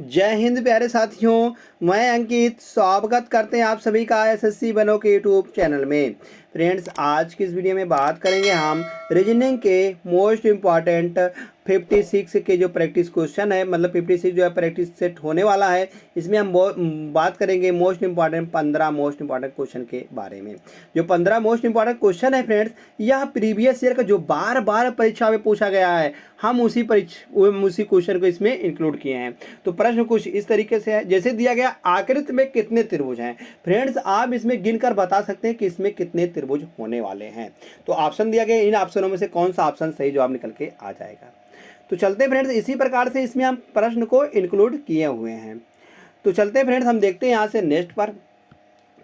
जय हिंद प्यारे साथियों, मैं अंकित स्वागत करते हैं आप सभी का एसएससी बनो के यूट्यूब चैनल में। फ्रेंड्स, आज की इस वीडियो में बात करेंगे हम रीजनिंग के मोस्ट इम्पॉर्टेंट 56 के जो प्रैक्टिस क्वेश्चन है, मतलब 56 जो है प्रैक्टिस सेट होने वाला है। इसमें हम बात करेंगे most important 15 most important question के बारे में। जो 15 मोस्ट इम्पॉर्टेंट क्वेश्चन है फ्रेंड्स, यह प्रीवियस ईयर का जो बार बार परीक्षा में पूछा गया है, हम उसी क्वेश्चन को इसमें इंक्लूड किए हैं। तो प्रश्न कुछ इस तरीके से है, जैसे दिया गया आकृति में कितने त्रिभुज हैं। फ्रेंड्स, आप इसमें गिनकर बता सकते हैं कि इसमें कितने त्रिभुज होने वाले हैं। तो ऑप्शन दिया गया, इन ऑप्शनों में से कौन सा ऑप्शन सही जवाब निकल के आ जाएगा। तो चलते फ्रेंड्स, इसी प्रकार से इसमें हम प्रश्न को इंक्लूड किए हुए हैं। तो चलते फ्रेंड्स, हम देखते हैं यहाँ से नेक्स्ट पर।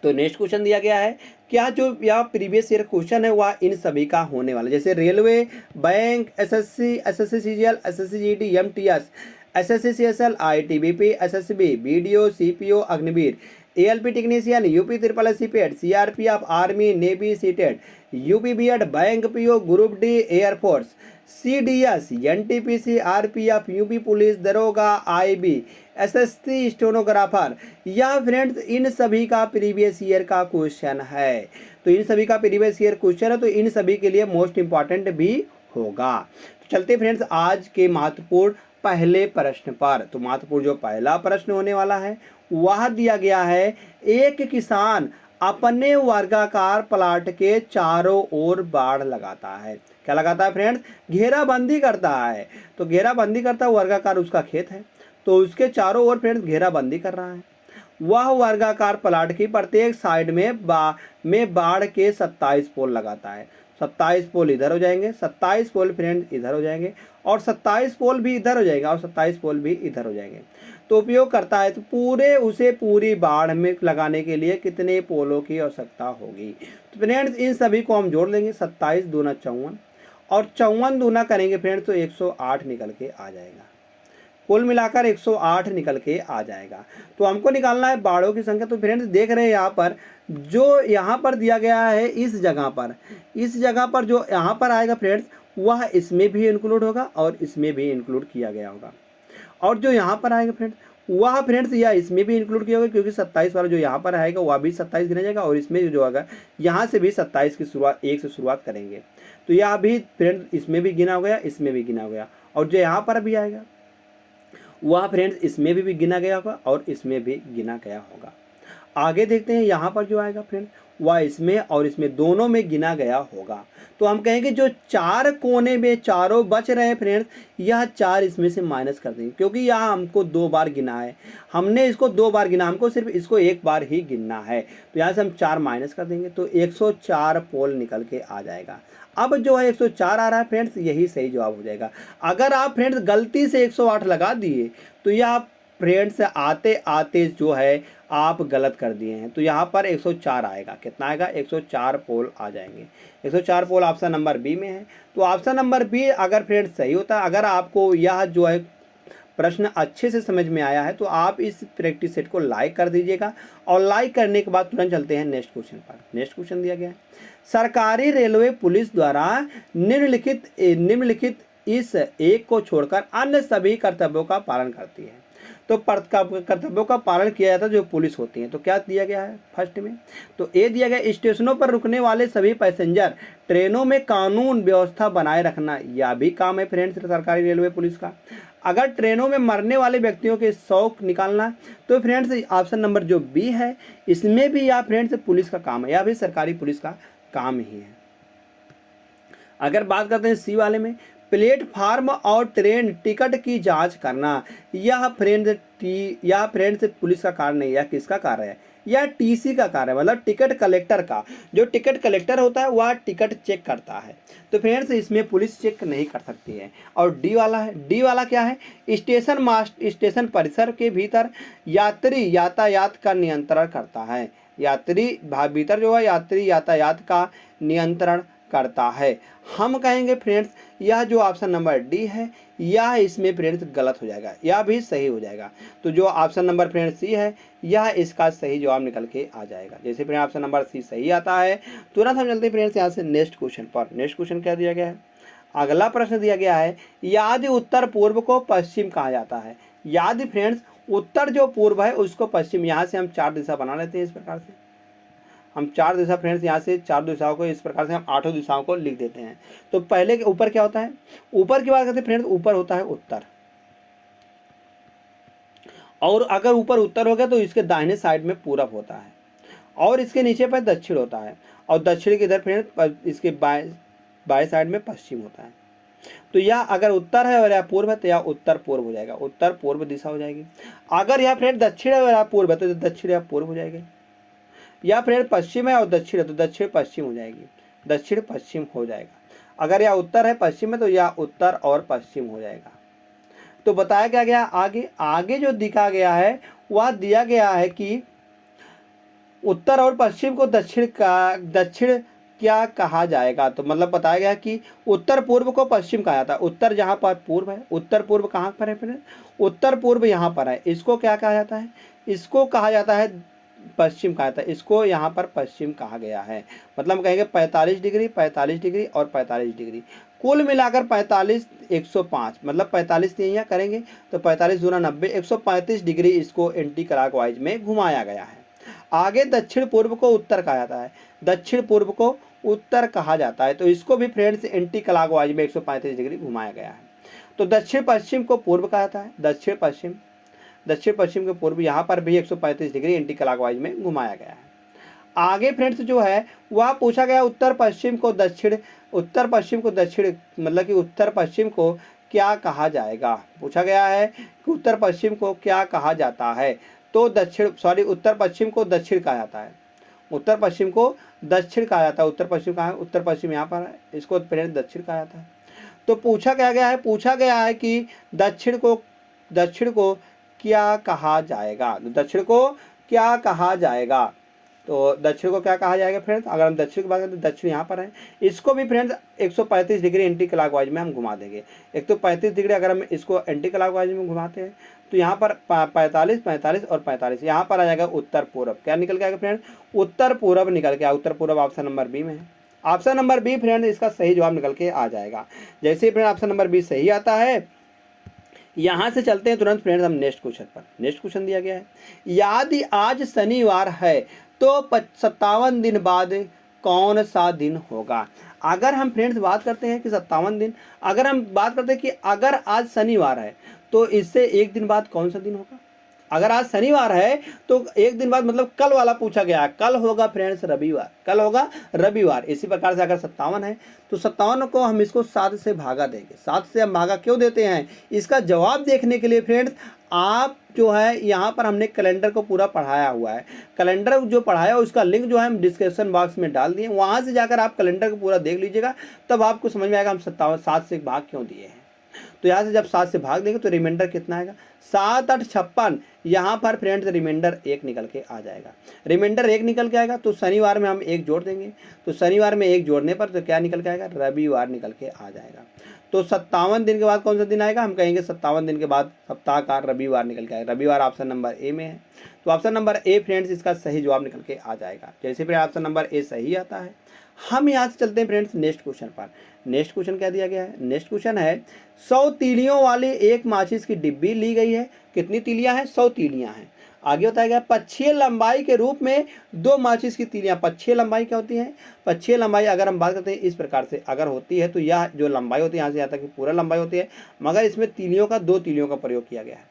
तो नेक्स्ट क्वेश्चन दिया गया है, क्या जो यह प्रीवियस ईयर क्वेश्चन है वह इन सभी का होने वाला है। जैसे railway, bank, SSC, SSC CGL, SSC GD, MTS, SSC CSL, ITBP, SSB, BDO, CPO, Agniveer, ALP technician, UP triple S CIPET, CRPF, army, navy, CTET, UP BEd, bank PO, group D, air force, CDS, NTPC, RPF, UP police, दरोगा, IB, SSC stenographer. यह friends इन सभी का previous year का question है। तो इन सभी का प्रीवियस ईयर क्वेश्चन है, तो इन सभी के लिए मोस्ट इंपॉर्टेंट भी होगा। तो चलते फ्रेंड्स आज के महत्वपूर्ण पहले प्रश्न पर। तो महत्वपूर्ण जो पहला प्रश्न होने वाला है वह दिया गया है, एक किसान अपने वर्गाकार प्लाट के चारों ओर बाड़ लगाता है। क्या लगाता है फ्रेंड्स? घेराबंदी करता है। तो घेराबंदी करता है, वर्गाकार उसका खेत है, तो उसके चारों ओर फ्रेंड्स घेराबंदी कर रहा है। वह वर्गाकार प्लाट की प्रत्येक साइड में बाड़ के 27 पोल लगाता है। 27 पोल इधर हो जाएंगे, 27 पोल फ्रेंड्स इधर हो जाएंगे, और 27 पोल भी इधर हो जाएगा, और 27 पोल भी इधर हो जाएंगे। तो उपयोग करता है, तो पूरी बाड़ में लगाने के लिए कितने पोलों की आवश्यकता होगी। तो फ्रेंड्स इन सभी को हम जोड़ लेंगे, 27 दूना 54, और 54 दूना करेंगे फ्रेंड्स तो 108 निकल के आ जाएगा। कुल मिलाकर 108 निकल के आ जाएगा। तो हमको निकालना है बाड़ों की संख्या। तो फ्रेंड्स देख रहे हैं यहाँ पर, जो यहाँ पर दिया गया है इस जगह पर जो यहाँ पर आएगा फ्रेंड्स, वह इसमें भी इंक्लूड होगा और इसमें भी इंक्लूड किया गया होगा। और जो यहाँ पर आएगा फ्रेंड्स, वह फ्रेंड्स या इसमें भी इंक्लूड किया होगा, क्योंकि 27 वाला जो यहाँ पर आएगा वह भी 27 गिना जाएगा, और इसमें जो होगा यहाँ से भी 27 की शुरुआत 1 से शुरुआत करेंगे। तो यह भी फ्रेंड्स इसमें भी गिना हो गया, इसमें भी गिना हो गया, और जो यहाँ पर भी आएगा वह फ्रेंड्स इसमें भी गिना गया होगा और इसमें भी गिना गया होगा। आगे देखते हैं, यहाँ पर जो आएगा फ्रेंड्स वह इसमें और इसमें दोनों में गिना गया होगा। तो हम कहेंगे जो चार कोने में चारों बच रहे हैं फ्रेंड्स, यह 4 इसमें से माइनस कर देंगे, क्योंकि यहाँ हमको 2 बार गिना है, हमने इसको 2 बार गिना, हमको सिर्फ इसको 1 बार ही गिनना है। तो यहाँ से हम 4 माइनस कर देंगे, तो 104 पोल निकल के आ जाएगा। अब जो है 104 आ रहा है फ्रेंड्स, यही सही जवाब हो जाएगा। अगर आप फ्रेंड्स गलती से 108 लगा दिए तो यह आप फ्रेंड्स आते आते जो है आप गलत कर दिए हैं। तो यहाँ पर 104 आएगा। कितना आएगा? 104 पोल आ जाएंगे। 104 पोल ऑप्शन नंबर बी में है। तो ऑप्शन नंबर बी अगर फ्रेंड्स सही होता है, अगर आपको यह जो है प्रश्न अच्छे से समझ में आया है, तो आप इस प्रैक्टिस सेट को लाइक कर दीजिएगा, और लाइक करने के बाद तुरंत चलते हैं नेक्स्ट क्वेश्चन पर। नेक्स्ट क्वेश्चन दिया गया है, सरकारी रेलवे पुलिस द्वारा निम्नलिखित इस एक को छोड़कर अन्य सभी कर्तव्यों का पालन करती है। तो कर्तव्यों का पालन किया जाता है जो पुलिस होती है। तो क्या दिया गया है फर्स्ट में? तो ए दिया गया, स्टेशनों पर रुकने वाले सभी पैसेंजर, ट्रेनों में कानून व्यवस्था बनाए रखना, यह भी काम है फ्रेंड्स सरकारी रेलवे पुलिस का। अगर ट्रेनों में मरने वाले व्यक्तियों के शौक निकालना, तो फ्रेंड्स ऑप्शन नंबर जो बी है, इसमें भी यह फ्रेंड्स पुलिस का काम है, यह भी सरकारी पुलिस का काम ही है। अगर बात करते हैं सी वाले में, प्लेटफार्म और ट्रेन टिकट की जांच करना, यह फ्रेंड्स पुलिस का कार्य नहीं है। किसका कार्य है? यह टीसी का कार्य है, मतलब टिकट कलेक्टर का। जो टिकट कलेक्टर होता है वह टिकट चेक करता है। तो फ्रेंड्स इसमें पुलिस चेक नहीं कर सकती है। और डी वाला है, डी वाला क्या है? स्टेशन परिसर के भीतर यात्री यातायात का नियंत्रण करता है। भीतर जो है यात्री यातायात का नियंत्रण करता है। हम कहेंगे फ्रेंड्स यह जो ऑप्शन नंबर डी है, यह इसमें फ्रेंड्स गलत हो जाएगा, यह भी सही हो जाएगा। तो जो ऑप्शन नंबर फ्रेंड्स सी है, यह इसका सही जवाब निकल के आ जाएगा। जैसे फ्रेंड्स ऑप्शन नंबर सी सही आता है, तुरंत हम चलते हैं फ्रेंड्स यहाँ से नेक्स्ट क्वेश्चन पर। नेक्स्ट क्वेश्चन क्या दिया गया है? अगला प्रश्न दिया गया है, यदि उत्तर पूर्व को पश्चिम कहा जाता है, यदि फ्रेंड्स उत्तर जो पूर्व है उसको पश्चिम, यहाँ से हम 4 दिशा बना लेते हैं इस प्रकार से। हम 4 दिशा फ्रेंड्स, यहाँ से 4 दिशाओं को इस प्रकार से हम 8 दिशाओं को लिख देते हैं। तो पहले के ऊपर क्या होता है, ऊपर की बात करते हैं फ्रेंड्स, ऊपर होता है उत्तर, और अगर ऊपर उत्तर हो गया तो इसके दाहिने साइड में पूरब होता है, और इसके नीचे पर दक्षिण होता है, और दक्षिण के इधर फ्रेंड्स इसके बाएं साइड में पश्चिम होता है। तो यह अगर उत्तर है और यह पूर्व है तो यह उत्तर पूर्व हो जाएगा, उत्तर पूर्व दिशा हो जाएगी। अगर यह फ्रेंड दक्षिण है और यह पूर्व है तो दक्षिण या पूर्व हो जाएगी। या फ्रेंड पश्चिम है और दक्षिण है तो दक्षिण पश्चिम हो जाएगी, दक्षिण पश्चिम हो जाएगा। अगर यह उत्तर है पश्चिम है तो यह उत्तर और पश्चिम हो जाएगा। तो बताया क्या गया आगे, आगे जो दिखा गया है वह दिया गया है कि उत्तर और पश्चिम को दक्षिण क्या कहा जाएगा। तो मतलब बताया गया कि उत्तर पूर्व को पश्चिम कहा जाता है। उत्तर जहाँ पर पूर्व है, उत्तर पूर्व कहाँ पर है फिर, उत्तर पूर्व यहाँ पर है, इसको क्या कहा जाता है, इसको कहा जाता है पश्चिम कहा जाता है, इसको यहाँ पर पश्चिम कहा गया है। मतलब हम कहेंगे 45 डिग्री, 45 डिग्री और 45 डिग्री, कुल मिलाकर 45 105, मतलब 45 यहाँ करेंगे तो 45 दूना 90, 135 डिग्री इसको एंटी क्लॉकवाइज में घुमाया गया है। आगे दक्षिण पूर्व को उत्तर कहा जाता है, दक्षिण पूर्व को उत्तर कहा जाता है, तो इसको भी फ्रेंड्स एंटी क्लॉकवाइज में 135 डिग्री घुमाया गया है। तो दक्षिण पश्चिम को पूर्व कहा जाता है, दक्षिण पश्चिम के पूर्व यहाँ पर भी 135 डिग्री एंटी क्लॉकवाइज में घुमाया गया है। आगे फ्रेंड्स जो है वह पूछा गया उत्तर पश्चिम को दक्षिण मतलब कि उत्तर पश्चिम को क्या कहा जाएगा, पूछा गया है कि उत्तर पश्चिम को क्या कहा जाता है। तो उत्तर पश्चिम को दक्षिण कहा जाता है, उत्तर पश्चिम को दक्षिण कहा जाता है। उत्तर पश्चिम कहाँ है, उत्तर पश्चिम यहाँ पर है, इसको फ्रेंड्स दक्षिण कहा जाता है। तो पूछा गया है कि दक्षिण को क्या कहा जाएगा, दक्षिण को क्या कहा जाएगा। तो दक्षिण को क्या कहा जाएगा फ्रेंड्स, अगर हम दक्षिण की बात करें तो दक्षिण यहाँ पर है, इसको भी फ्रेंड्स 135 डिग्री एंटी क्लॉकवाइज में हम घुमा देंगे। 135 डिग्री अगर हम इसको एंटी क्लॉकवाइज में घुमाते हैं तो यहाँ पर 45, 45 और 45, यहाँ पर आ जाएगा उत्तर पूर्व। क्या निकल के आएगा फ्रेंड्स, उत्तर पूर्व निकल के आया। उत्तर पूर्व ऑप्शन नंबर बी में है, ऑप्शन नंबर बी फ्रेंड इसका सही जवाब निकल के आ जाएगा। जैसे ही फ्रेंड ऑप्शन नंबर बी सही आता है, यहाँ से चलते हैं तुरंत फ्रेंड्स हम नेक्स्ट क्वेश्चन पर। नेक्स्ट क्वेश्चन दिया गया है, यदि आज शनिवार है तो 57 दिन बाद कौन सा दिन होगा। अगर हम फ्रेंड्स बात करते हैं कि 57 दिन, अगर हम बात करते हैं कि अगर आज शनिवार है तो इससे एक दिन बाद कौन सा दिन होगा। अगर आज शनिवार है तो एक दिन बाद मतलब कल वाला पूछा गया, कल होगा फ्रेंड्स रविवार, कल होगा रविवार। इसी प्रकार से अगर 57 है तो 57 को हम इसको 7 से भागा देंगे। 7 से हम भागा क्यों देते हैं, इसका जवाब देखने के लिए फ्रेंड्स आप जो है यहाँ पर हमने कैलेंडर को पूरा पढ़ाया हुआ है। कैलेंडर जो पढ़ाया उसका लिंक जो है हम डिस्क्रिप्शन बॉक्स में डाल दिए, वहाँ से जाकर आप कैलेंडर को पूरा देख लीजिएगा, तब आपको समझ में आएगा हम 7 से भाग क्यों दिए हैं। तो यहाँ से जब 7 से भाग देंगे तो रिमाइंडर कितना आएगा, 7 8 56, यहाँ पर फ्रेंड्स रिमाइंडर 1 निकल के आ जाएगा। रिमाइंडर 1 निकल के आएगा तो शनिवार में हम 1 जोड़ देंगे, तो शनिवार में 1 जोड़ने पर तो क्या निकल के आएगा, रविवार निकल के आ जाएगा। तो 57 दिन के बाद कौन सा दिन आएगा, हम कहेंगे 57 दिन के बाद सप्ताह का रविवार निकल के आएगा। रविवार ऑप्शन नंबर ए में है, तो ऑप्शन नंबर ए फ्रेंड्स इसका सही जवाब निकल के आ जाएगा। जैसे फिर ऑप्शन नंबर ए सही आता है, हम यहाँ से चलते हैं फ्रेंड्स नेक्स्ट क्वेश्चन पर। नेक्स्ट क्वेश्चन क्या दिया गया है, नेक्स्ट क्वेश्चन है 100 तीलियों वाली एक माचिस की डिब्बी ली गई है, कितनी तीलियां हैं, 100 तीलियां हैं। आगे बताया गया पक्षीय लंबाई के रूप में 2 माचिस की तीलियां। पक्षीय लंबाई क्या होती है, पक्षीय लंबाई अगर हम बात करते हैं इस प्रकार से अगर होती है तो यह जो लंबाई होती है यहाँ से यहाँ तक पूरा लंबाई होती है, मगर इसमें तीलियों का 2 तीलियों का प्रयोग किया गया है।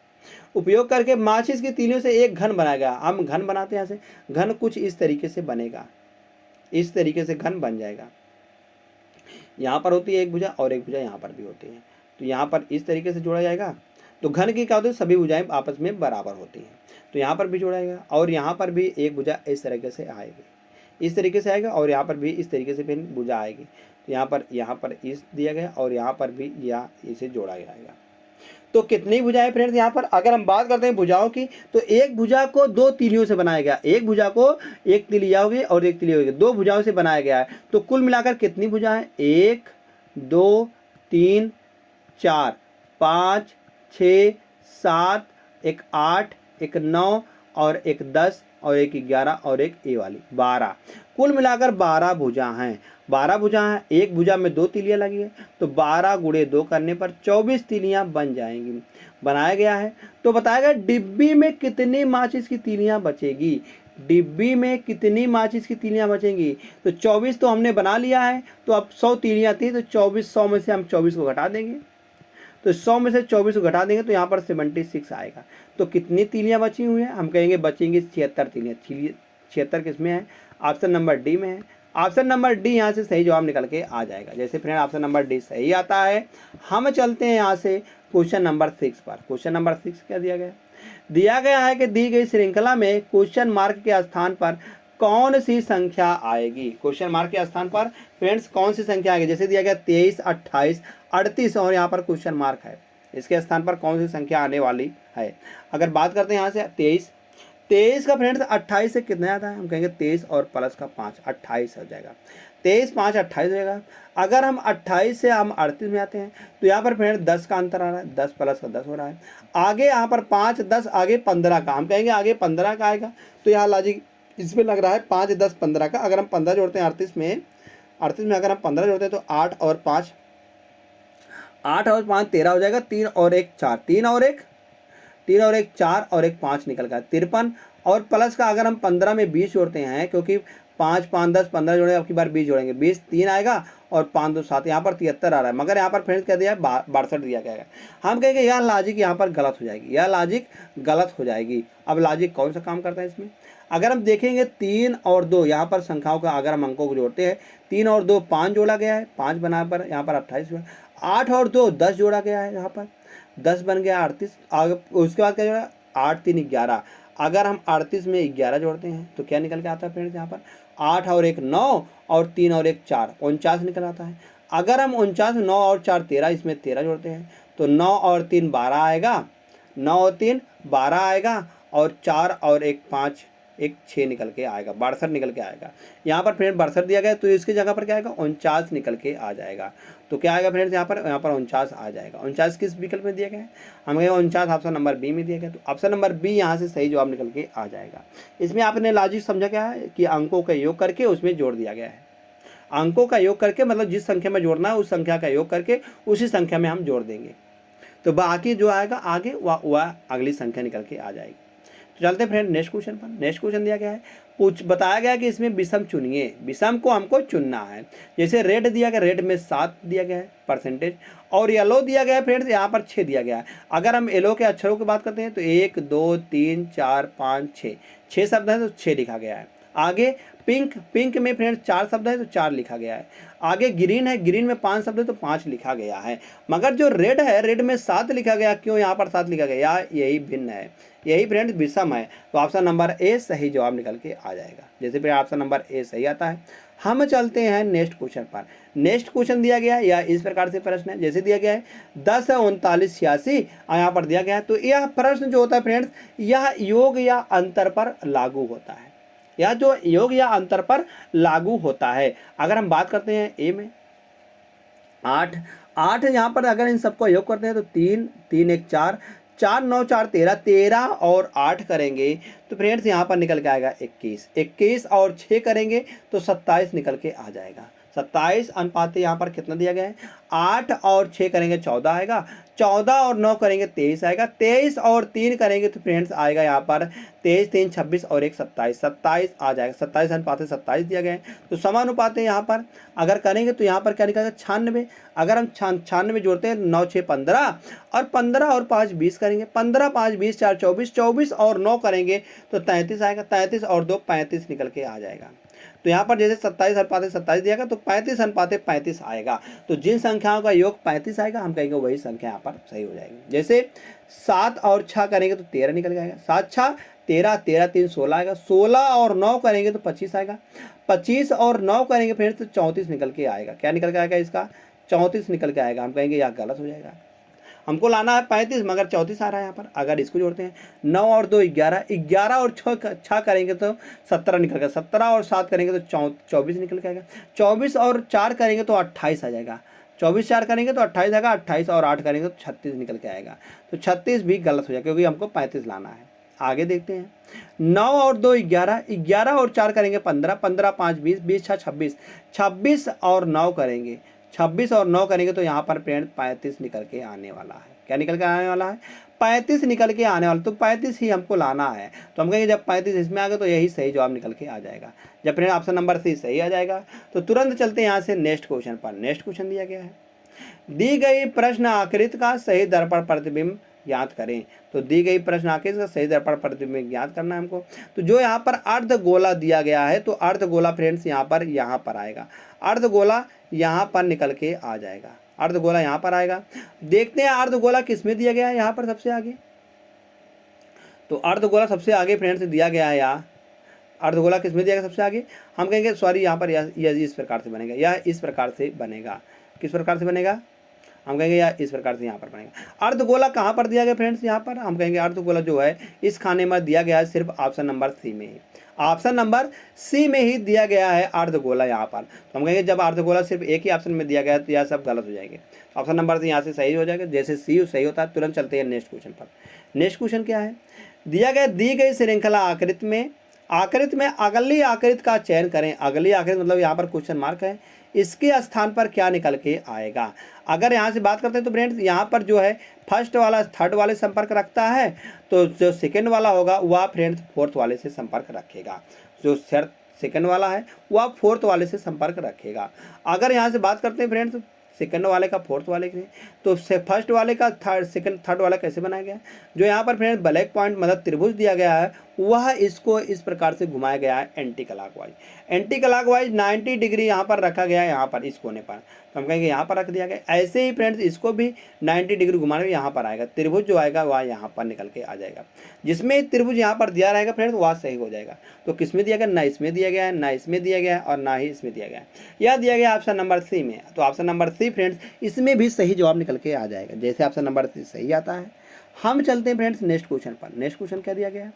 उपयोग करके माचिस की तीलियों से एक घन बनाया गया। हम घन बनाते हैं, यहाँ से घन कुछ इस तरीके से बनेगा, इस तरीके से घन बन जाएगा। यहाँ पर होती है एक भुजा और एक भुजा यहाँ पर भी होती है, तो यहाँ पर इस तरीके से जोड़ा जाएगा। तो घन की क्या होती है, सभी भुजाएं आपस में बराबर होती हैं, तो यहाँ पर भी जोड़ा जाएगा और यहाँ पर भी एक भुजा इस तरीके से आएगी, इस तरीके से आएगा और यहाँ पर भी इस तरीके से फिर भुजा आएगी। तो यहाँ पर इस दिया गया और यहाँ पर भी या इसे जोड़ा जाएगा। तो कितनी भुजाएं फ्रेंड्स यहाँ पर अगर हम बात करते हैं भुजाओं की, तो एक भुजा को 2 तीलियों से बनाया गया, एक भुजा को एक तीलिया होगी और एक तीली होगी, 2 भुजाओं से बनाया गया है। तो कुल मिलाकर कितनी भुजाएं, 1 2 3 4 5 6 7, एक 8, एक 9 और एक 10 और एक 11 और एक ए वाली 12। कुल मिलाकर 12 भुजा हैं। 12 भुजा हैं, एक भुजा में 2 तीलियाँ लगी है, तो 12 गुणे 2 करने पर 24 तीलियाँ बन जाएंगी। बनाया गया है। तो बताएगा डिब्बी में कितनी माचिस की तीलियाँ बचेगी। डिब्बी में कितनी माचिस की तीलियाँ बचेंगी। तो 24 तो हमने बना लिया है, तो अब 100 तीलियाँ थी, तो 24 100 में से हम 24 को घटा देंगे, तो 100 में से 24 को घटा देंगे तो यहाँ पर 76 आएगा। तो कितनी तीलियाँ बची हुई हैं, हम कहेंगे बचेंगी 76 तीलियाँ। 76 किस में है, ऑप्शन नंबर डी में है। ऑप्शन नंबर डी यहाँ से सही जवाब निकल के आ जाएगा। जैसे फ्रेंड ऑप्शन नंबर डी सही आता है, हम चलते हैं यहाँ से क्वेश्चन नंबर 6 पर। क्वेश्चन नंबर 6 क्या दिया गया, दिया गया है कि दी गई श्रृंखला में क्वेश्चन मार्क के स्थान पर कौन सी संख्या आएगी। क्वेश्चन मार्क के स्थान पर फ्रेंड्स कौन सी संख्या आएगी। जैसे दिया गया 23, 28, 38 और यहाँ पर क्वेश्चन मार्क है, इसके स्थान पर कौन सी संख्या आने वाली है। अगर बात करते हैं यहाँ से 23 का फ्रेंड्स 28 से कितना आता है, हम कहेंगे 23 और प्लस का 5 28 हो जाएगा। 23 5 28 हो जाएगा। अगर हम 28 से हम 38 में आते हैं तो यहाँ पर फ्रेंड्स 10 का अंतर आ रहा है, 10 प्लस का 10 हो रहा है। आगे यहाँ पर 5 10 आगे 15 का, हम कहेंगे आगे 15 का आएगा। तो यहाँ लॉजिक इसमें लग रहा है 5 10 15 का। अगर हम 15 जोड़ते हैं 38 में अगर हम 15 जोड़ते हैं तो 8 और 5 13 हो जाएगा। 3 और 1 4, 3 और 1 4 और 1 5 निकल गया 53। और प्लस का अगर हम 15 में 20 जोड़ते हैं, क्योंकि 5 5 10 15 जोड़े, अब की बार 20 जोड़ेंगे, 20 3 आएगा और 5 2 7, यहाँ पर 73 आ रहा है। मगर यहाँ पर फ्रेंड्स क्या दिया है 62 दिया गया है। हम कहेंगे यह लॉजिक यहाँ पर गलत हो जाएगी, यह लॉजिक गलत हो जाएगी। अब लॉजिक कौन सा काम करता है इसमें, अगर हम देखेंगे 3 और 2 यहाँ पर संख्याओं का अगर हम अंकों को जोड़ते हैं, 3 और 2 5 जोड़ा गया है, 5 बना पर यहाँ पर 28 हुआ। 8 और 2 10 जोड़ा गया है, यहाँ पर 10 बन गया 38। आगे उसके बाद क्या जोड़ा 8 3 11। अगर हम 38 में 11 जोड़ते हैं तो क्या निकल के आता है फ्रेंड्स, यहाँ पर 8 और 1 9 और 3 और 1 4 49 निकल आता है। अगर हम 49 9 और 4 13, इसमें 13 जोड़ते हैं तो 9 और 3 12 आएगा, 9 और 3 12 आएगा और 4 और 1 5 1 6 निकल के आएगा, 62 निकल के आएगा। यहाँ पर फ्रेंड 62 दिया गया तो इसकी जगह पर क्या आएगा 49 निकल के आ जाएगा। तो क्या आएगा फ्रेंड्स, यहाँ पर 49 आ जाएगा। 49 किस विकल्प में दिया गया है, हमें 49 ऑप्शन नंबर बी में दिया गया, तो ऑप्शन नंबर बी यहाँ से सही जवाब निकल के आ जाएगा। इसमें आपने लॉजिक समझा क्या है कि अंकों का योग करके उसमें जोड़ दिया गया है। अंकों का योग करके मतलब जिस संख्या में जोड़ना है उस संख्या का योग करके उसी संख्या में हम जोड़ देंगे, तो बाकी जो आएगा आगे वह अगली संख्या निकल के आ जाएगी। तो चलते हैं फ्रेंड नेक्स्ट क्वेश्चन पर। नेक्स्ट क्वेश्चन दिया गया है, बताया गया कि इसमें विषम चुनिए, विषम को हमको चुनना है। जैसे रेड दिया गया, रेड में 7 दिया गया है परसेंटेज, और येलो दिया गया है फ्रेंड्स यहाँ पर 6 दिया गया है। अगर हम येलो के अक्षरों की बात करते हैं तो 1 2 3 4 5 6 शब्द है तो 6 लिखा गया है। आगे पिंक में फ्रेंड्स 4 शब्द है तो 4 लिखा गया है। आगे ग्रीन है, ग्रीन में 5 शब्द है तो 5 लिखा गया है। मगर जो रेड है, रेड में 7 लिखा गया, क्यों यहाँ पर 7 लिखा गया, यही भिन्न है, यही फ्रेंड्स विषम है। तो ऑप्शन नंबर ए सही जवाब निकल के आ जाएगा। जैसे फिर ऑप्शन नंबर ए सही आता है। हम चलते हैं नेक्स्ट क्वेश्चन पर। नेक्स्ट क्वेश्चन दिया गया है या इस प्रकार से प्रश्न है, जैसे दिया गया है 10 39 86 यहाँ पर दिया गया है। तो यह प्रश्न जो होता है फ्रेंड्स, यह योग या अंतर पर लागू होता है, या जो योग या अंतर पर लागू होता है। अगर हम बात करते हैं ए में 8 यहाँ पर अगर इन सबको योग करते हैं तो 3 3 1 4 4 9 4 13 13 और 8 करेंगे तो फ्रेंड्स यहाँ पर निकल के आएगा 21 और 6 करेंगे तो 27 निकल के आ जाएगा। 27 अनुपात यहाँ पर कितना दिया गया है, 8 और 6 करेंगे 14 आएगा, 14 और 9 करेंगे 23 आएगा, 23 और 3 करेंगे तो फ्रेंड्स आएगा यहाँ पर 23 3 26 और 1 27 आ जाएगा। 27 अनुपात 27 दिया गया है। तो समानुपात यहाँ पर अगर करेंगे तो यहाँ पर क्या निकलेगा 96। अगर हम 96 जोड़ते हैं 9 6 15 और 15 और 5 20 करेंगे, 15 5 20 4 24 24 और 9 करेंगे तो 33 आएगा, 33 और 2 35 निकल के आ जाएगा। तो यहाँ पर जैसे 27 अनुपात 27 दिया गया तो 35 अनुपात 35 आएगा। तो जिन संख्याओं का योग 35 आएगा हम कहेंगे वही संख्या यहाँ पर सही हो जाएगी। जैसे 7 और 6 करेंगे तो 13 निकल जाएगा, 7 6 13 13 3 16 आएगा, 16 और 9 करेंगे तो 25 आएगा, 25 और 9 करेंगे फिर तो 34 निकल के आएगा। क्या निकल के आएगा, इसका 34 निकल के आएगा। हम कहेंगे यह गलत हो जाएगा, हमको लाना है 35 मगर 34 आ रहा है यहाँ पर। अगर इसको जोड़ते हैं 9 और 2 11, 11 और 6 करेंगे तो 17 निकल गया, 17 और 7 करेंगे तो 24 निकल के आएगा, 24 और 4 करेंगे तो 28 आ जाएगा, 24 4 करेंगे तो 28 आएगा, 28 और 8 करेंगे तो 36 निकल के आएगा। तो 36 भी गलत हो जाएगा क्योंकि हमको 35 लाना है। आगे देखते हैं। 9 और 2 11, 11 और 4 करेंगे 15, 15 5 20, 20 6 26, 26 और 9 करेंगे, 26 और 9 करेंगे तो यहाँ पर फ्रेंड 35 निकल के आने वाला है। क्या निकल के आने वाला है? 35 निकल के आने वाला। तो 35 ही हमको लाना है। तो हम कहेंगे जब 35 इसमें आ गया तो यही सही जवाब निकल के आ जाएगा। जब फ्रेंड ऑप्शन नंबर सी सही आ जाएगा तो तुरंत चलते हैं यहाँ से नेक्स्ट क्वेश्चन पर। नेक्स्ट क्वेश्चन दिया गया है, दी गई प्रश्न आकृति का सही दर्पण प्रतिबिंब ज्ञात करें। तो दी गई प्रश्न आकृति का सही दर्पण प्रतिबिंब ज्ञात करना है हमको। तो जो यहाँ पर अर्धगोला दिया गया है तो अर्धगोला फ्रेंड्स यहाँ पर आएगा। अर्धगोला यहाँ पर निकल के आ जाएगा। अर्धगोला यहाँ पर आएगा। देखते हैं अर्धगोला किसमें दिया गया है यहाँ पर सबसे आगे। तो अर्धगोला सबसे आगे फ्रेंड्स दिया गया है यहाँ। अर्धगोला किसमें दिया गया सबसे आगे? हम कहेंगे सॉरी यहाँ पर यह इस प्रकार से बनेगा, यह इस प्रकार से बनेगा। किस प्रकार से बनेगा? हम कहेंगे या इस प्रकार से यहाँ पर बनेगा। अर्धगोला कहाँ पर दिया गया फ्रेंड्स? यहाँ पर हम कहेंगे अर्धगोला जो है इस खाने में दिया गया है सिर्फ ऑप्शन नंबर सी में ही। ऑप्शन नंबर सी में ही दिया गया है अर्धगोला यहाँ पर। तो हम कहेंगे जब अर्धगोला सिर्फ एक ही ऑप्शन में दिया गया है तो यह सब गलत हो जाएंगे। ऑप्शन नंबर सी यहाँ से सही हो जाएगा। जैसे सी सही होता है तुरंत चलते हैं नेक्स्ट क्वेश्चन पर। नेक्स्ट क्वेश्चन क्या है? दिया गया दी गई श्रृंखला आकृति में अगली आकृति का चयन करें। अगली आकृति मतलब यहाँ पर क्वेश्चन मार्क है, इसके स्थान पर क्या निकल के आएगा? अगर यहाँ से बात करते हैं तो फ्रेंड्स यहाँ पर जो है फर्स्ट वाला थर्ड वाले संपर्क रखता है तो जो सेकंड वाला होगा वह फ्रेंड्स फोर्थ वाले से संपर्क रखेगा। जो सेकंड वाला है वह फोर्थ वाले से संपर्क रखेगा। अगर यहाँ से बात करते हैं फ्रेंड्स सेकंड वाले का फोर्थ वाले के तो फर्स्ट वाले का थर्ड वाला कैसे बनाया गया है? जो यहाँ पर फ्रेंड्स ब्लैक पॉइंट मतलब त्रिभुज दिया गया है वह इसको इस प्रकार से घुमाया गया है anti clockwise. Anti clockwise 90 degree यहाँ पर रखा गया है, यहाँ पर इस कोने पर। तो हम कहेंगे यहाँ पर रख दिया गया। ऐसे ही फ्रेंड्स इसको भी 90 डिग्री घुमाने में यहाँ पर आएगा। त्रिभुज जो आएगा वह यहाँ पर निकल के आ जाएगा। जिसमें त्रिभुज यहाँ पर दिया रहेगा फ्रेंड्स वह सही हो जाएगा। तो किस में दिया गया? ना इसमें दिया गया है, ना इसमें दिया गया है और ना ही इसमें दिया गया है। यह दिया गया ऑप्शन नंबर सी में। तो ऑप्शन नंबर सी फ्रेंड्स इसमें भी सही जवाब निकल के आ जाएगा। जैसे ऑप्शन नंबर सी सही आता है। हम चलते हैं फ्रेंड्स नेक्स्ट क्वेश्चन पर। नेक्स्ट क्वेश्चन क्या दिया गया है?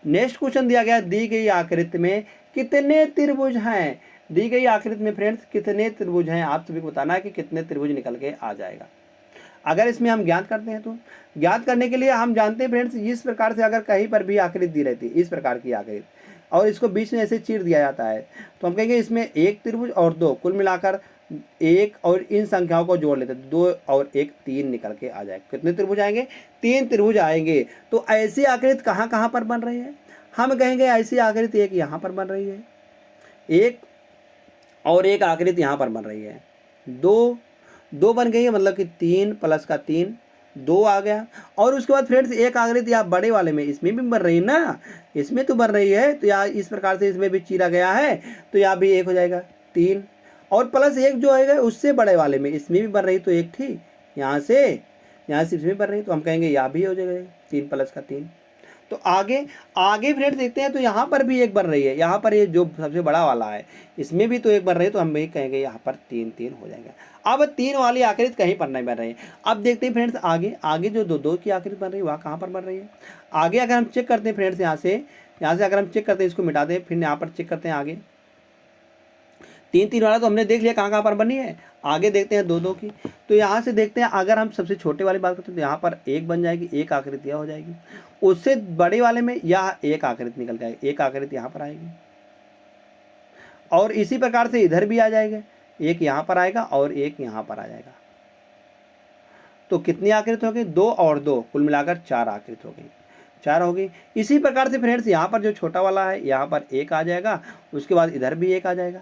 नेक्स्ट क्वेश्चन दिया गया दी गई आकृति में कितने त्रिभुज हैं। दी गई आकृति में फ्रेंड्स कितने त्रिभुज हैं आप सभी को बताना है कि कितने त्रिभुज निकल के आ जाएगा। अगर इसमें हम ज्ञात करते हैं तो ज्ञात करने के लिए हम जानते हैं फ्रेंड्स इस प्रकार से अगर कहीं पर भी आकृति दी रहती है इस प्रकार की आकृति और इसको बीच में ऐसे चीर दिया जाता है तो हम कहेंगे इसमें एक त्रिभुज और दो कुल मिलाकर एक और इन संख्याओं को जोड़ लेते हैं 2 और 1 3 निकल के आ जाएगा। कितने त्रिभुज आएंगे? 3 त्रिभुज आएंगे। तो ऐसी आकृति कहाँ कहाँ पर बन रही है? हम कहेंगे ऐसी आकृति एक यहाँ पर बन रही है, एक और एक आकृति यहाँ पर बन रही है। दो बन गई है मतलब कि 3 प्लस का 3 2 आ गया। और उसके बाद फ्रेंड्स एक आकृति यहाँ बड़े वाले में इसमें भी बन रही है ना, इसमें तो बन रही है। तो यहाँ इस प्रकार से इसमें भी चीरा गया है तो यहाँ भी 1 हो जाएगा 3 और प्लस 1 जो है उससे बड़े वाले में इसमें भी बन रही तो 1 थी, यहाँ से इसमें बन रही तो हम कहेंगे यहाँ भी हो जाएगा 3 प्लस का 3। तो आगे फ्रेंड्स देखते हैं तो यहाँ पर भी एक बन रही है, यहाँ पर ये जो सबसे बड़ा वाला है इसमें भी तो एक बन रही है तो हम भी कहेंगे यहाँ पर 3 हो जाएगा। अब 3 वाली आकृति कहीं पर नहीं बन रही है। अब देखते हैं फ्रेंड्स आगे जो 2 की आकृति बन रही है वह कहाँ पर बन रही है। आगे अगर हम चेक करते हैं फ्रेंड्स यहाँ से अगर हम चेक करते हैं इसको मिटा दें फिर यहाँ पर चेक करते हैं आगे 3 वाला तो हमने देख लिया कहाँ पर बनी है। आगे देखते हैं 2 की। तो यहाँ से देखते हैं अगर हम सबसे छोटे वाली बात करते हैं तो यहाँ पर 1 बन जाएगी, एक आकृति हो जाएगी। उससे बड़े वाले में यह एक आकृति निकल जाएगी, एक आकृति यहाँ पर आएगी और इसी प्रकार से इधर भी आ जाएगा, एक यहाँ पर आएगा और एक यहाँ पर आ जाएगा। तो कितनी आकृति हो गई? 2 और 2 कुल मिलाकर 4 आकृति हो गई, 4 हो गई। इसी प्रकार से फ्रेंड्स यहाँ पर जो छोटा वाला है यहाँ पर 1 आ जाएगा, उसके बाद इधर भी 1 आ जाएगा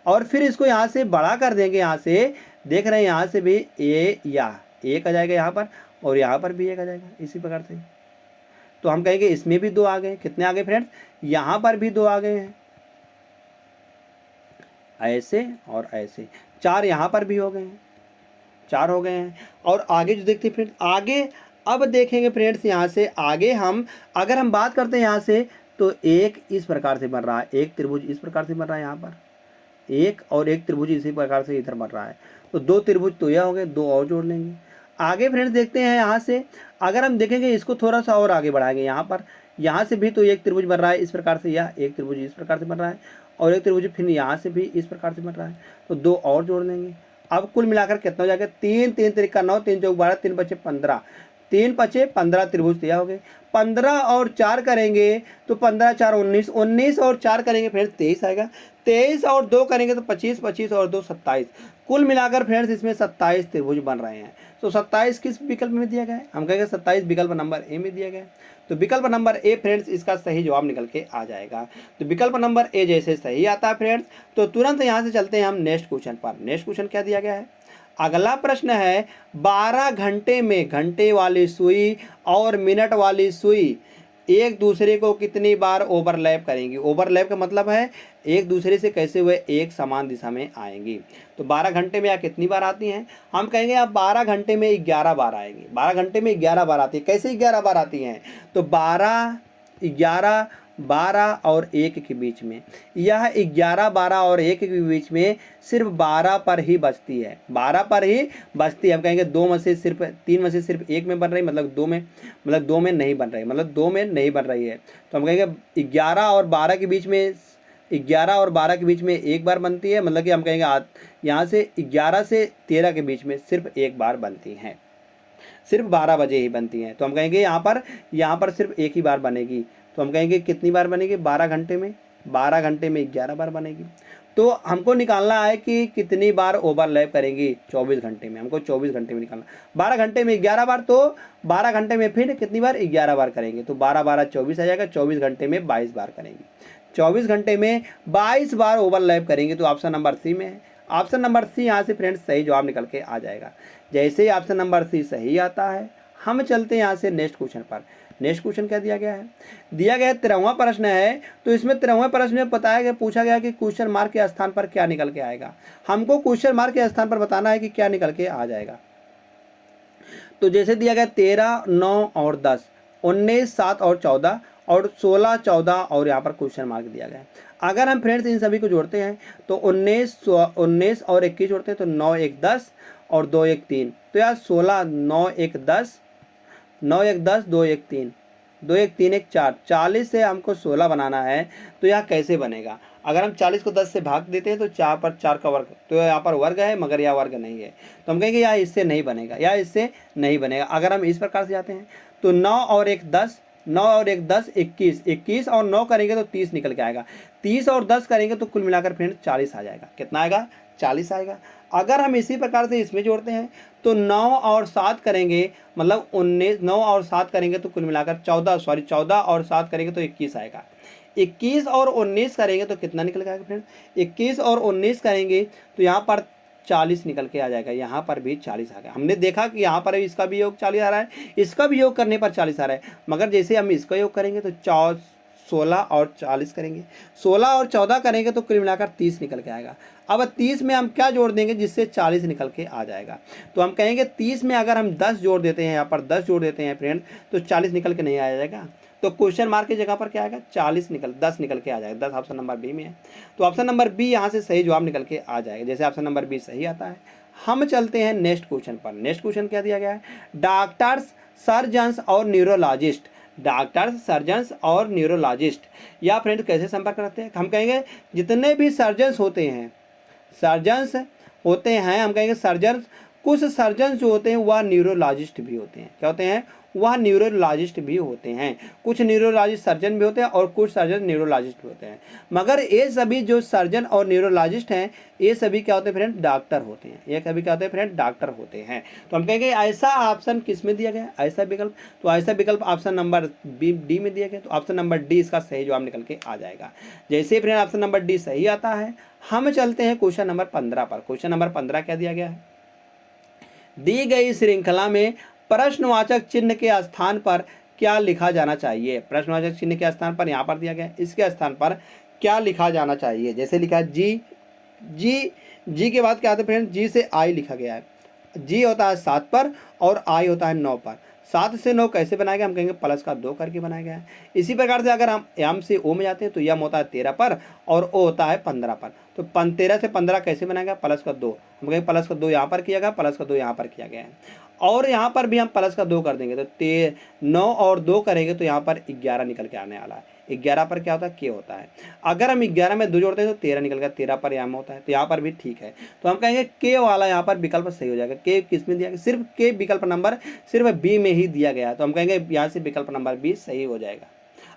और फिर इसको यहाँ से बड़ा कर देंगे। यहाँ से देख रहे हैं यहाँ से भी एक आ जाएगा यहाँ पर और यहाँ पर भी 1 आ जाएगा इसी प्रकार से। तो हम कहेंगे इसमें भी 2 आ गए। कितने आ गए फ्रेंड्स? यहाँ पर भी 2 आ गए हैं, ऐसे और ऐसे 4 यहाँ पर भी हो गए हैं, 4 हो गए हैं। और आगे जो देखते हैं फ्रेंड्स आगे अब देखेंगे फ्रेंड्स यहाँ से आगे हम अगर हम बात करते हैं यहाँ से तो एक इस प्रकार से बन रहा है, एक त्रिभुज इस प्रकार से बन रहा है यहाँ पर एक और एक त्रिभुज इसी प्रकार से इधर बन रहा है। तो 2 त्रिभुज तो यह हो गए, 2 और जोड़ लेंगे। आगे फ्रेंड्स देखते हैं यहाँ से अगर हम देखेंगे इसको थोड़ा सा और आगे बढ़ाएंगे यहाँ पर यहाँ से भी तो एक त्रिभुज बन रहा है इस प्रकार से, यह एक त्रिभुज इस प्रकार से बन रहा है और एक त्रिभुज फिर यहाँ से भी इस प्रकार से बन रहा है। तो 2 और जोड़ लेंगे। अब कुल मिलाकर कितना हो जाएगा? 3 3 3 का 9 3 चौक 12 3 बचे 15 3 पचे 15 त्रिभुज तैयार हो गए। 15 और 4 करेंगे तो 15 4 19, 19 और 4 करेंगे फ्रेंड्स 23 आएगा। 23 और 2 करेंगे तो 25, 25 और 2 27। कुल मिलाकर फ्रेंड्स इसमें 27 त्रिभुज बन रहे हैं। तो 27 किस विकल्प में दिया गया है? हम कहेंगे 27 विकल्प नंबर ए में दिया गया है। तो विकल्प नंबर ए फ्रेंड्स इसका सही जवाब निकल के आ जाएगा। तो विकल्प नंबर ए जैसे सही आता है फ्रेंड्स, तो तुरंत यहाँ से चलते हैं हम नेक्स्ट क्वेश्चन पर। नेक्स्ट क्वेश्चन क्या दिया गया है? अगला प्रश्न है 12 घंटे में घंटे वाली सुई और मिनट वाली सुई एक दूसरे को कितनी बार ओवरलैप करेंगी। ओवरलैप का मतलब है एक दूसरे से कैसे हुए एक समान दिशा में आएंगी। तो 12 घंटे में या कितनी बार आती हैं? हम कहेंगे आप 12 घंटे में 11 बार आएंगी। 12 घंटे में 11 बार आती है। कैसे 11 बार आती हैं? तो 12, 11, 12 और 1 के बीच में, यह 11, 12 और 1 के बीच में सिर्फ 12 पर ही बचती है। 12 पर ही बचती है। हम कहेंगे 2 में से सिर्फ 3 में से सिर्फ 1 में बन रही, मतलब 2 में नहीं बन रही, मतलब 2 में नहीं बन रही है। तो हम कहेंगे 11 और 12 के बीच में, 11 और 12 के बीच में एक बार बनती है। मतलब कि हम कहेंगे यहाँ से 11 से 13 के बीच में सिर्फ एक बार बनती हैं, सिर्फ 12 बजे ही बनती हैं। तो हम कहेंगे यहाँ पर सिर्फ एक ही बार बनेगी। तो हम कहेंगे कितनी बार बनेगी? 12 घंटे में 11 बार बनेगी। तो हमको निकालना है कि कितनी बार ओवरलैप करेंगी 24 घंटे में। हमको 24 घंटे में निकालना। 12 घंटे में 11 बार, तो 12 घंटे में फिर कितनी बार? 11 बार करेंगे। तो 12 12 24 आ जाएगा। 24 घंटे में 22 बार करेंगे। 24 घंटे में 22 बार ओवरलैप करेंगे। तो ऑप्शन नंबर सी में है। ऑप्शन नंबर सी यहाँ से फ्रेंड्स सही जवाब निकल के आ जाएगा। जैसे ही ऑप्शन नंबर सी सही आता है, हम चलते हैं यहाँ से नेक्स्ट क्वेश्चन पर। नेक्स्ट क्वेश्चन क्या दिया गया है? दिया गया 13वां प्रश्न है। तो इसमें 13वें प्रश्न में बताया गया, पूछा गया कि क्वेश्चन मार्क के स्थान पर क्या निकल के आएगा। हमको क्वेश्चन मार्क के स्थान पर बताना है कि क्या निकल के आ जाएगा। तो जैसे दिया गया 13, 9 और 10, 19, 7 और 14 और 16, 14 और यहाँ पर क्वेश्चन मार्क दिया गया है। अगर हम फ्रेंड्स इन सभी को जोड़ते हैं तो 19 और 21 जोड़ते हैं तो 9 1 10 और 2 1 3। तो यार 16, 9 1 10, 9 1 10, 2 1 3, 2 1 3 1 4, 40 से हमको 16 बनाना है। तो यह कैसे बनेगा? अगर हम 40 को 10 से भाग देते हैं तो 4 पर 4 का वर्ग, तो यहाँ पर वर्ग है मगर यह वर्ग नहीं है। तो हम कहेंगे यह इससे नहीं बनेगा, यह इससे नहीं बनेगा। अगर हम इस प्रकार से जाते हैं तो 9 और 1 10, 9 और 1 10, 21, 21 और 9 करेंगे तो 30 निकल के आएगा। 30 और 10 करेंगे तो कुल मिलाकर फ्रेंड 40 आ जाएगा। कितना आएगा? 40 आएगा। अगर हम इसी प्रकार से इसमें जोड़ते हैं तो 9 और 7 करेंगे, मतलब 19, 9 और 7 करेंगे तो कुल मिलाकर 14 और 7 करेंगे तो 21 आएगा। 21 और 19 करेंगे तो कितना निकल के आएगा फ्रेंड? 21 और 19 करेंगे तो यहाँ पर 40 निकल के आ जाएगा। यहाँ पर भी 40 आ गया। हमने देखा कि यहाँ पर इसका भी योग 40 आ रहा है, इसका भी योग करने पर 40 आ रहा है, मगर जैसे हम इसका योग करेंगे तो 16 और 40 करेंगे, 16 और 14 करेंगे तो कुल मिलाकर 30 निकल के आएगा। अब 30 में हम क्या जोड़ देंगे जिससे 40 निकल के आ जाएगा? तो हम कहेंगे 30 में अगर हम 10 जोड़ देते हैं, यहाँ पर 10 जोड़ देते हैं फ्रेंड, तो 40 निकल के नहीं आ जाएगा। तो क्वेश्चन मार्क की जगह पर क्या आएगा? 10 निकल के आ जाएगा। 10 ऑप्शन नंबर बी में है। तो ऑप्शन नंबर बी यहाँ से सही जवाब निकल के आ जाएगा। जैसे ऑप्शन नंबर बी सही आता है, हम चलते हैं नेक्स्ट क्वेश्चन पर। नेक्स्ट क्वेश्चन क्या दिया गया है? डॉक्टर्स, सर्जन्स और न्यूरोलॉजिस्ट, डॉक्टर्स, सर्जन्स और न्यूरोलॉजिस्ट या फ्रेंड कैसे संपर्क करते हैं? हम कहेंगे जितने भी सर्जन्स होते हैं, हम कहेंगे सर्जन्स, कुछ सर्जन्स जो होते हैं वह न्यूरोलॉजिस्ट भी होते हैं। क्या होते हैं? वह न्यूरोलॉजिस्ट भी होते हैं। कुछ न्यूरोलॉजिस्ट सर्जन भी होते हैं और कुछ सर्जन न्यूरोलॉजिस्ट भी होते हैं, मगर ये सभी जो सर्जन और न्यूरोलॉजिस्ट हैं ये सभी क्या होते हैं फ्रेंड? डॉक्टर होते हैं। ये सभी क्या होते हैं फ्रेंड? डॉक्टर होते हैं। तो हम कहेंगे ऐसा ऑप्शन किस में दिया गया? ऐसा विकल्प, तो ऐसा विकल्प ऑप्शन नंबर डी में दिया गया। तो ऑप्शन नंबर डी इसका सही जवाब निकल के आ जाएगा। जैसे फ्रेंड ऑप्शन नंबर डी सही आता है, हम चलते हैं क्वेश्चन नंबर 15 पर। क्वेश्चन नंबर 15 क्या दिया गया है? दी गई श्रृंखला में प्रश्नवाचक चिन्ह के स्थान पर क्या लिखा जाना चाहिए? प्रश्नवाचक चिन्ह के स्थान पर यहाँ पर दिया गया है, इसके स्थान पर क्या लिखा जाना चाहिए? जैसे लिखा है जी के बाद क्या आता है फ्रेंड? जी से आई लिखा गया है। जी होता है 7 पर और आई होता है 9 पर। 7 से 9 कैसे बनाया गया? हम कहेंगे प्लस का 2 करके बनाया गया है। इसी प्रकार से अगर हम यम से ओ में जाते हैं तो यम होता है 13 पर और ओ होता है 15 पर। तो 13 से 15 कैसे बनाया गया? प्लस का 2। हम कहेंगे प्लस का 2 यहाँ पर किया गया, प्लस का 2 यहाँ पर किया गया है। और यहाँ पर भी हम प्लस का 2 कर देंगे तो 9 और 2 करेंगे तो यहाँ पर 11 निकल के आने वाला है। 11 पर क्या होता है, के होता है। अगर हम 11 में 2 जोड़ते हैं तो 13 निकल गया, 13 पर यहाँ होता है, तो यहाँ पर भी ठीक है। तो हम कहेंगे के वाला यहाँ पर विकल्प सही हो जाएगा। के किस में दिया गया, सिर्फ के विकल्प नंबर सिर्फ बी में ही दिया गया, तो हम कहेंगे यहाँ से विकल्प नंबर बी सही हो जाएगा।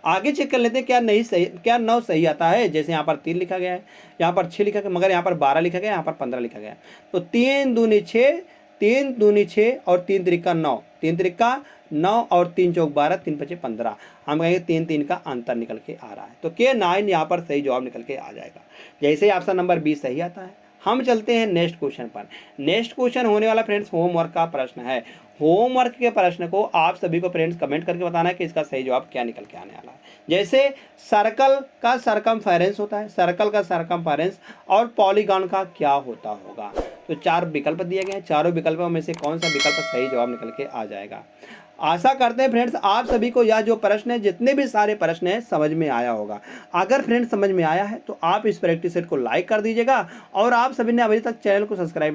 आगे चेक कर लेते हैं क्या नहीं सही, क्या 9 सही आता है। जैसे यहाँ पर 3 लिखा गया है, यहाँ पर 6 लिखा गया, मगर यहाँ पर 12 लिखा गया, यहाँ पर 15 लिखा गया। तो 3 दूनी 6, 3 दूनी 6 और 3 त्रिका 9, 3 त्रिका 9 और 3 चौक 12, 3 पचे 15। हम कहेंगे 3 3 का अंतर निकल के आ रहा है, तो के 9 यहाँ पर सही जवाब निकल के आ जाएगा। जैसे ही ऑप्शन नंबर 20 सही आता है। हम चलते हैं नेक्स्ट क्वेश्चन पर। नेक्स्ट क्वेश्चन होने वाला फ्रेंड्स होमवर्क का प्रश्न है। होमवर्क के प्रश्न को आप सभी को फ्रेंड्स कमेंट करके बताना है कि इसका सही जवाब क्या निकल के आने वाला है। जैसे सर्कल का सरकमफेरेंस होता है, सर्कल का सरकमफेरेंस और पॉलीगॉन का क्या होता होगा। तो 4 विकल्प दिए गए हैं, चारों विकल्पों में से कौन सा विकल्प सही जवाब निकल के आ जाएगा। आशा करते हैं फ्रेंड्स आप सभी को यह जो प्रश्न है, जितने भी सारे प्रश्न हैं, समझ में आया होगा। अगर फ्रेंड्स समझ में आया है तो आप इस प्रैक्टिस सेट को लाइक कर दीजिएगा और आप सभी ने अभी तक चैनल को सब्सक्राइब